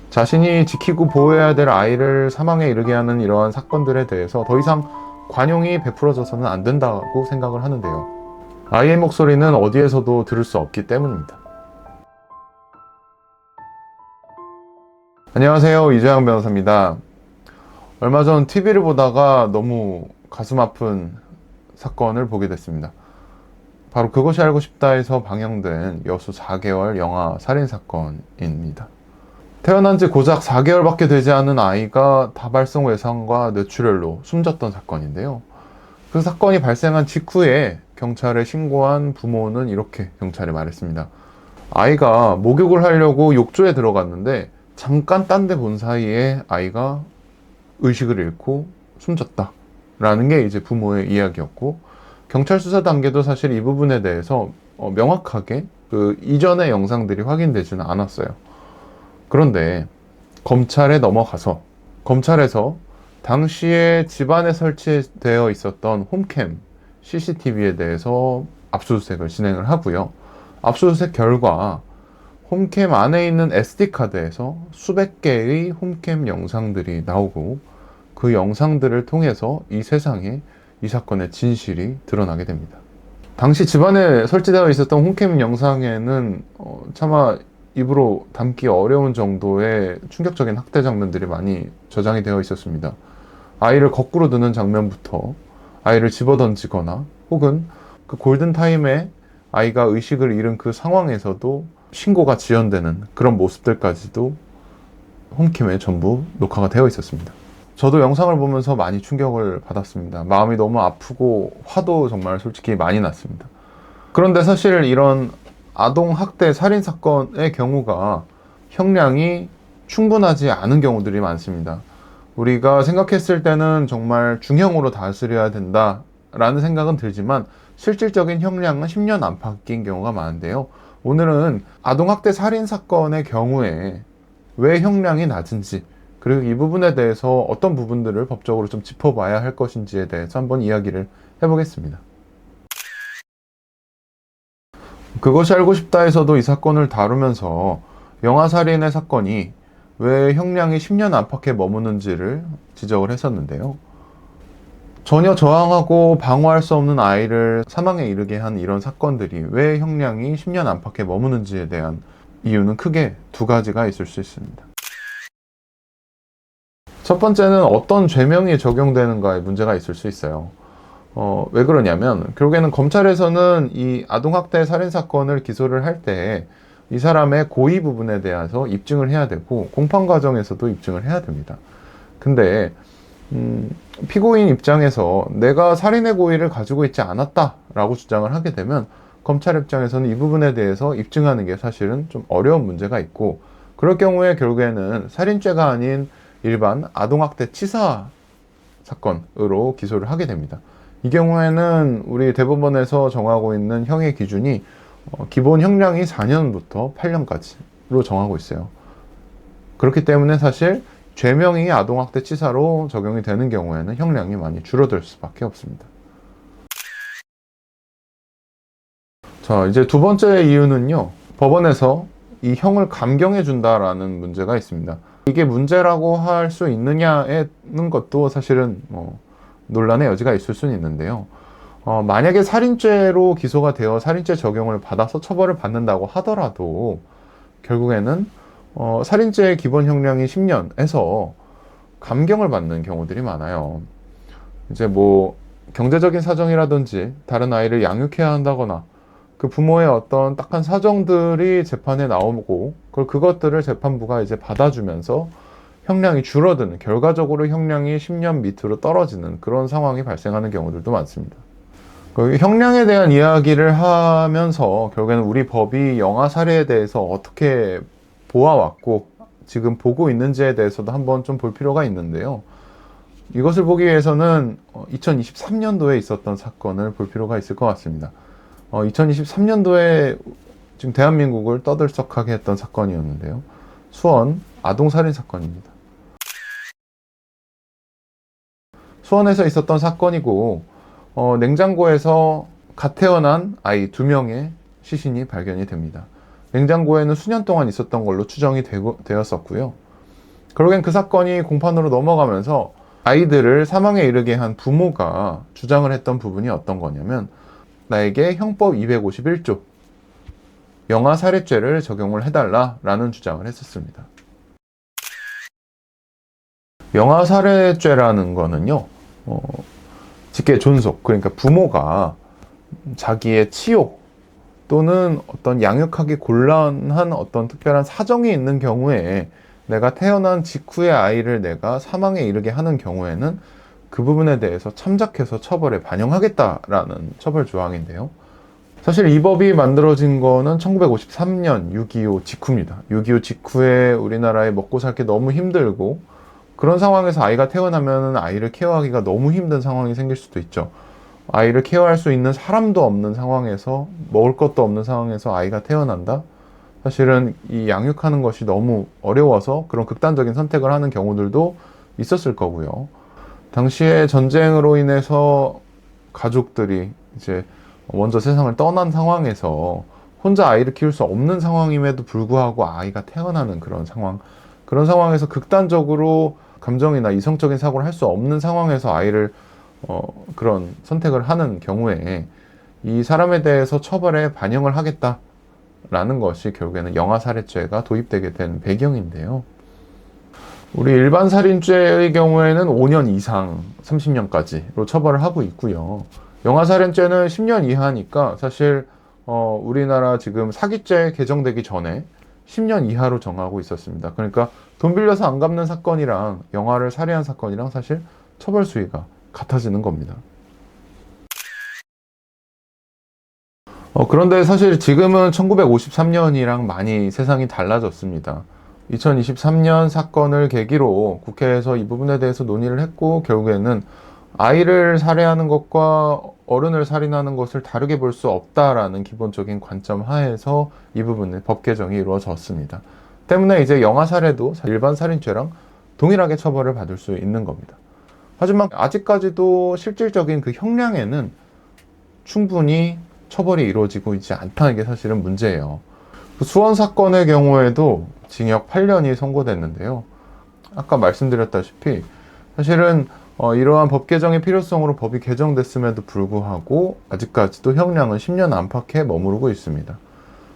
자신이 지키고 보호해야 될 아이를 사망에 이르게 하는 이러한 사건들에 대해서 더 이상 관용이 베풀어져서는 안 된다고 생각을 하는데요. 아이의 목소리는 어디에서도 들을 수 없기 때문입니다. 안녕하세요, 이재영 변호사입니다. 얼마 전 TV를 보다가 너무 가슴 아픈 사건을 보게 됐습니다. 바로 그것이 알고 싶다에서 방영된 여수 4개월 영아 살인사건입니다. 태어난 지 고작 4개월밖에 되지 않은 아이가 다발성 외상과 뇌출혈로 숨졌던 사건인데요. 그 사건이 발생한 직후에 경찰에 신고한 부모는 이렇게 경찰에 말했습니다. 아이가 목욕을 하려고 욕조에 들어갔는데 잠깐 딴 데 본 사이에 아이가 의식을 잃고 숨졌다 라는 게 이제 부모의 이야기였고, 경찰 수사 단계도 사실 이 부분에 대해서 명확하게 그 이전의 영상들이 확인되지는 않았어요. 그런데 검찰에 넘어가서 검찰에서 당시에 집안에 설치되어 있었던 홈캠 CCTV에 대해서 압수수색을 진행을 하고요. 압수수색 결과 홈캠 안에 있는 SD카드에서 수백 개의 홈캠 영상들이 나오고, 그 영상들을 통해서 이 세상에 이 사건의 진실이 드러나게 됩니다. 당시 집안에 설치되어 있었던 홈캠 영상에는 차마 입으로 담기 어려운 정도의 충격적인 학대 장면들이 많이 저장이 되어 있었습니다. 아이를 거꾸로 드는 장면부터 아이를 집어던지거나, 혹은 그 골든타임에 아이가 의식을 잃은 그 상황에서도 신고가 지연되는 그런 모습들까지도 홈캠에 전부 녹화가 되어 있었습니다. 저도 영상을 보면서 많이 충격을 받았습니다. 마음이 너무 아프고 화도 정말 솔직히 많이 났습니다. 그런데 사실 이런 아동 학대 살인 사건의 경우가 형량이 충분하지 않은 경우들이 많습니다. 우리가 생각했을 때는 정말 중형으로 다스려야 된다라는 생각은 들지만 실질적인 형량은 10년 안팎인 경우가 많은데요. 오늘은 아동 학대 살인 사건의 경우에 왜 형량이 낮은지, 그리고 이 부분에 대해서 어떤 부분들을 법적으로 좀 짚어봐야 할 것인지에 대해서 한번 이야기를 해보겠습니다. 그것이 알고 싶다에서도 이 사건을 다루면서 영아살인의 사건이 왜 형량이 10년 안팎에 머무는지를 지적을 했었는데요. 전혀 저항하고 방어할 수 없는 아이를 사망에 이르게 한 이런 사건들이 왜 형량이 10년 안팎에 머무는지에 대한 이유는 크게 두 가지가 있을 수 있습니다. 첫 번째는 어떤 죄명이 적용되는가에 문제가 있을 수 있어요. 왜 그러냐면 결국에는 검찰에서는 이 아동학대 살인사건을 기소를 할 때 이 사람의 고의 부분에 대해서 입증을 해야 되고, 공판 과정에서도 입증을 해야 됩니다. 근데 피고인 입장에서 내가 살인의 고의를 가지고 있지 않았다라고 주장을 하게 되면 검찰 입장에서는 이 부분에 대해서 입증하는 게 사실은 좀 어려운 문제가 있고, 그럴 경우에 결국에는 살인죄가 아닌 일반 아동학대 치사 사건으로 기소를 하게 됩니다. 이 경우에는 우리 대법원에서 정하고 있는 형의 기준이 기본 형량이 4년부터 8년까지로 정하고 있어요. 그렇기 때문에 사실 죄명이 아동학대 치사로 적용이 되는 경우에는 형량이 많이 줄어들 수밖에 없습니다. 자, 이제 두 번째 이유는요, 법원에서 이 형을 감경해 준다라는 문제가 있습니다. 이게 문제라고 할 수 있느냐는 것도 사실은 논란의 여지가 있을 수는 있는데요. 만약에 살인죄로 기소가 되어 살인죄 적용을 받아서 처벌을 받는다고 하더라도 결국에는 살인죄의 기본 형량이 10년에서 감경을 받는 경우들이 많아요. 이제 뭐 경제적인 사정이라든지 다른 아이를 양육해야 한다거나 그 부모의 어떤 딱한 사정들이 재판에 나오고, 그것들을 재판부가 이제 받아주면서 형량이 줄어드는, 결과적으로 형량이 10년 밑으로 떨어지는 그런 상황이 발생하는 경우들도 많습니다. 형량에 대한 이야기를 하면서 결국에는 우리 법이 영아 살해에 대해서 어떻게 보아왔고 지금 보고 있는지에 대해서도 한번 좀 볼 필요가 있는데요. 이것을 보기 위해서는 2023년도에 있었던 사건을 볼 필요가 있을 것 같습니다. 2023년도에 지금 대한민국을 떠들썩하게 했던 사건이었는데요. 수원 아동살인 사건입니다. 수원에서 있었던 사건이고, 냉장고에서 갓 태어난 아이 2명의 시신이 발견이 됩니다. 냉장고에는 수년 동안 있었던 걸로 추정이 되었었고요. 결국엔 그 사건이 공판으로 넘어가면서 아이들을 사망에 이르게 한 부모가 주장을 했던 부분이 어떤 거냐면, 나에게 형법 251조 영아살해죄를 적용을 해달라라는 주장을 했었습니다. 영아살해죄라는 거는요, 직계 존속, 그러니까 부모가 자기의 치욕 또는 어떤 양육하기 곤란한 어떤 특별한 사정이 있는 경우에 내가 태어난 직후에 아이를 내가 사망에 이르게 하는 경우에는 그 부분에 대해서 참작해서 처벌에 반영하겠다라는 처벌 조항인데요. 사실 이 법이 만들어진 거는 1953년 6.25 직후입니다. 6.25 직후에 우리나라에 먹고 살기 너무 힘들고, 그런 상황에서 아이가 태어나면 아이를 케어하기가 너무 힘든 상황이 생길 수도 있죠. 아이를 케어할 수 있는 사람도 없는 상황에서, 먹을 것도 없는 상황에서 아이가 태어난다? 사실은 이 양육하는 것이 너무 어려워서 그런 극단적인 선택을 하는 경우들도 있었을 거고요. 당시에 전쟁으로 인해서 가족들이 이제 먼저 세상을 떠난 상황에서 혼자 아이를 키울 수 없는 상황임에도 불구하고 아이가 태어나는 그런 상황, 그런 상황에서 극단적으로 감정이나 이성적인 사고를 할 수 없는 상황에서 아이를 그런 선택을 하는 경우에 이 사람에 대해서 처벌에 반영을 하겠다라는 것이 결국에는 영아살해죄가 도입되게 된 배경인데요. 우리 일반 살인죄의 경우에는 5년 이상 30년까지로 처벌을 하고 있고요. 영아살인죄는 10년 이하니까 사실 우리나라 지금 사기죄 개정되기 전에 10년 이하로 정하고 있었습니다. 그러니까 돈 빌려서 안 갚는 사건이랑 영아를 살해한 사건이랑 사실 처벌 수위가 같아지는 겁니다. 그런데 사실 지금은 1953년이랑 많이 세상이 달라졌습니다. 2023년 사건을 계기로 국회에서 이 부분에 대해서 논의를 했고, 결국에는 아이를 살해하는 것과 어른을 살인하는 것을 다르게 볼 수 없다라는 기본적인 관점 하에서 이 부분의 법 개정이 이루어졌습니다. 때문에 이제 영아 살해도 일반 살인죄랑 동일하게 처벌을 받을 수 있는 겁니다. 하지만 아직까지도 실질적인 그 형량에는 충분히 처벌이 이루어지고 있지 않다는 게 사실은 문제예요. 수원 사건의 경우에도 징역 8년이 선고됐는데요. 아까 말씀드렸다시피 사실은 이러한 법 개정의 필요성으로 법이 개정됐음에도 불구하고 아직까지도 형량은 10년 안팎에 머무르고 있습니다.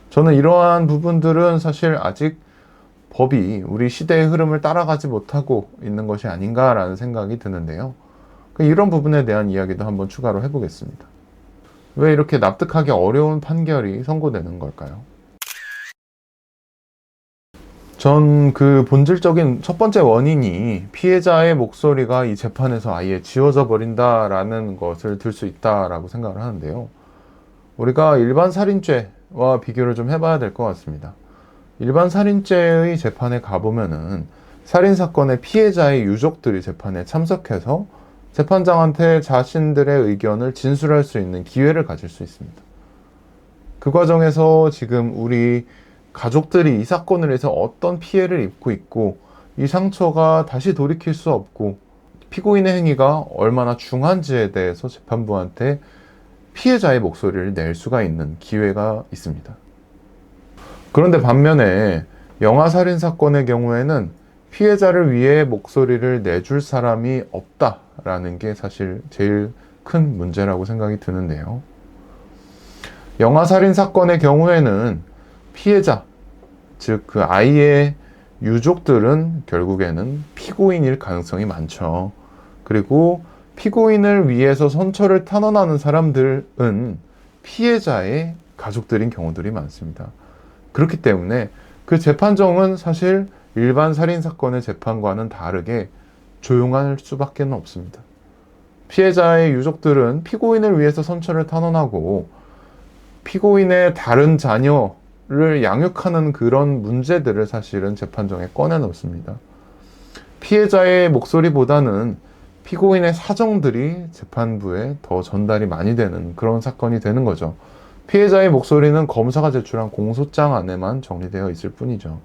저는 이러한 부분들은 사실 아직 법이 우리 시대의 흐름을 따라가지 못하고 있는 것이 아닌가라는 생각이 드는데요. 이런 부분에 대한 이야기도 한번 추가로 해보겠습니다. 왜 이렇게 납득하기 어려운 판결이 선고되는 걸까요? 전 그 본질적인 첫 번째 원인이 피해자의 목소리가 이 재판에서 아예 지워져 버린다라는 것을 들 수 있다라고 생각을 하는데요. 우리가 일반 살인죄와 비교를 좀 해봐야 될 것 같습니다. 일반 살인죄의 재판에 가보면은 살인사건의 피해자의 유족들이 재판에 참석해서 재판장한테 자신들의 의견을 진술할 수 있는 기회를 가질 수 있습니다. 그 과정에서 지금 우리 가족들이 이 사건을 해서 어떤 피해를 입고 있고, 이 상처가 다시 돌이킬 수 없고 피고인의 행위가 얼마나 중한지에 대해서 재판부한테 피해자의 목소리를 낼 수가 있는 기회가 있습니다. 그런데 반면에 영아살인 사건의 경우에는 피해자를 위해 목소리를 내줄 사람이 없다라는 게 사실 제일 큰 문제라고 생각이 드는데요. 영아살인 사건의 경우에는 피해자, 즉 그 아이의 유족들은 결국에는 피고인일 가능성이 많죠. 그리고 피고인을 위해서 선처를 탄원하는 사람들은 피해자의 가족들인 경우들이 많습니다. 그렇기 때문에 그 재판정은 사실 일반 살인사건의 재판과는 다르게 조용할 수밖에 없습니다. 피해자의 유족들은 피고인을 위해서 선처를 탄원하고 피고인의 다른 자녀를 양육하는 그런 문제들을 사실은 재판정에 꺼내놓습니다. 피해자의 목소리보다는 피고인의 사정들이 재판부에 더 전달이 많이 되는 그런 사건이 되는 거죠. 피해자의 목소리는 검사가 제출한 공소장 안에만 정리되어 있을 뿐이죠.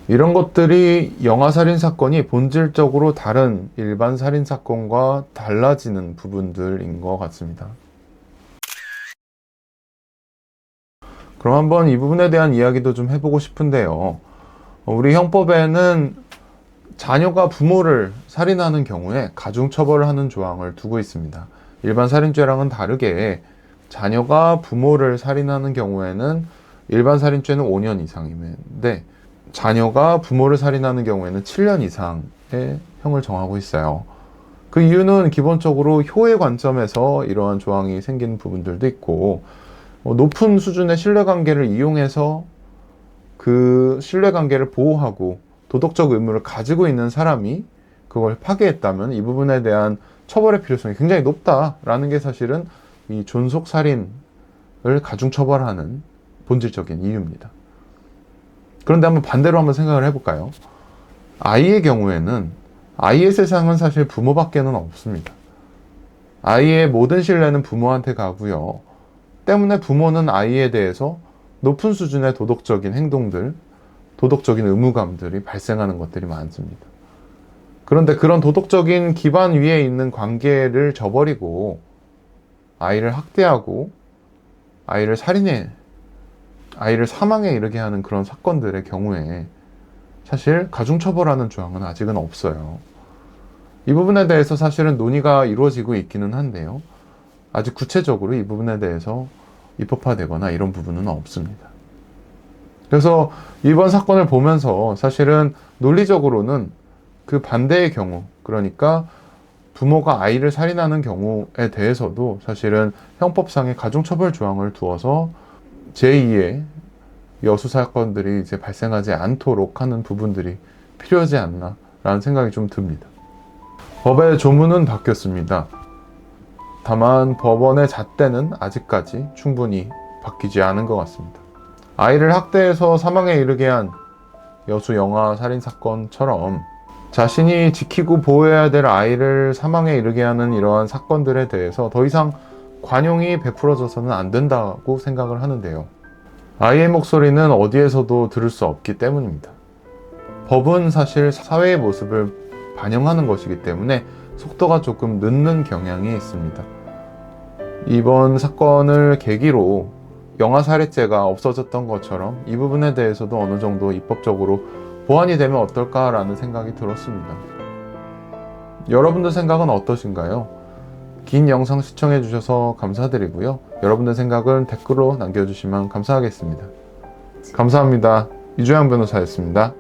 이런 것들이 영아살인 사건이 본질적으로 다른 일반 살인 사건과 달라지는 부분들인 것 같습니다. 그럼 한번 이 부분에 대한 이야기도 좀 해보고 싶은데요. 우리 형법에는 자녀가 부모를 살인하는 경우에 가중처벌을 하는 조항을 두고 있습니다. 일반 살인죄랑은 다르게 자녀가 부모를 살인하는 경우에는 일반 살인죄는 5년 이상인데 자녀가 부모를 살인하는 경우에는 7년 이상의 형을 정하고 있어요. 그 이유는 기본적으로 효의 관점에서 이러한 조항이 생긴 부분들도 있고, 높은 수준의 신뢰관계를 이용해서 그 신뢰관계를 보호하고 도덕적 의무를 가지고 있는 사람이 그걸 파괴했다면 이 부분에 대한 처벌의 필요성이 굉장히 높다라는 게 사실은 이 존속살인을 가중처벌하는 본질적인 이유입니다. 그런데 한번 반대로 한번 생각을 해볼까요? 아이의 경우에는 아이의 세상은 사실 부모밖에는 없습니다. 아이의 모든 신뢰는 부모한테 가고요. 때문에 부모는 아이에 대해서 높은 수준의 도덕적인 행동들, 도덕적인 의무감들이 발생하는 것들이 많습니다. 그런데 그런 도덕적인 기반 위에 있는 관계를 저버리고 아이를 학대하고 아이를 아이를 사망에 이르게 하는 그런 사건들의 경우에 사실 가중처벌하는 조항은 아직은 없어요. 이 부분에 대해서 사실은 논의가 이루어지고 있기는 한데요. 아직 구체적으로 이 부분에 대해서 입법화되거나 이런 부분은 없습니다. 그래서 이번 사건을 보면서 사실은 논리적으로는 그 반대의 경우, 그러니까 부모가 아이를 살인하는 경우에 대해서도 사실은 형법상의 가중처벌 조항을 두어서 제2의 여수 사건들이 이제 발생하지 않도록 하는 부분들이 필요하지 않나라는 생각이 좀 듭니다. 법의 조문은 바뀌었습니다. 다만 법원의 잣대는 아직까지 충분히 바뀌지 않은 것 같습니다. 아이를 학대해서 사망에 이르게 한 여수 영아 살인사건처럼 자신이 지키고 보호해야 될 아이를 사망에 이르게 하는 이러한 사건들에 대해서 더 이상 관용이 베풀어져서는 안 된다고 생각을 하는데요. 아이의 목소리는 어디에서도 들을 수 없기 때문입니다. 법은 사실 사회의 모습을 반영하는 것이기 때문에 속도가 조금 늦는 경향이 있습니다. 이번 사건을 계기로 영아살해죄가 없어졌던 것처럼 이 부분에 대해서도 어느 정도 입법적으로 보완이 되면 어떨까라는 생각이 들었습니다. 여러분들 생각은 어떠신가요? 긴 영상 시청해 주셔서 감사드리고요. 여러분들 생각은 댓글로 남겨주시면 감사하겠습니다. 감사합니다. 이주영 변호사였습니다.